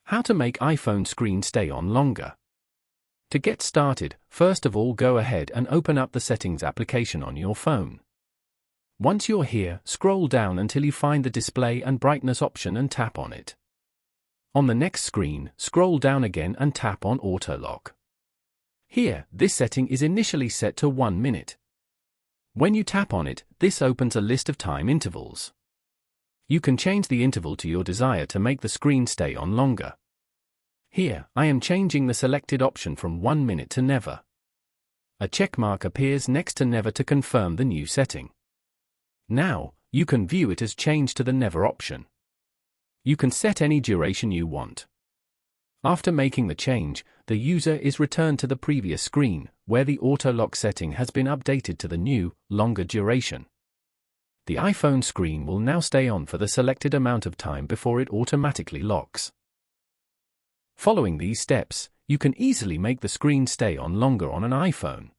How to make iPhone screen stay on longer. To get started, first of all go ahead and open up the Settings application on your phone. Once you're here, scroll down until you find the Display and Brightness option and tap on it. On the next screen, scroll down again and tap on Auto Lock. Here, this setting is initially set to 1 minute. When you tap on it, this opens a list of time intervals. You can change the interval to your desire to make the screen stay on longer. Here, I am changing the selected option from 1 minute to never. A check mark appears next to never to confirm the new setting. Now, you can view it as changed to the never option. You can set any duration you want. After making the change, the user is returned to the previous screen, where the auto lock setting has been updated to the new, longer duration. The iPhone screen will now stay on for the selected amount of time before it automatically locks. Following these steps, you can easily make the screen stay on longer on an iPhone.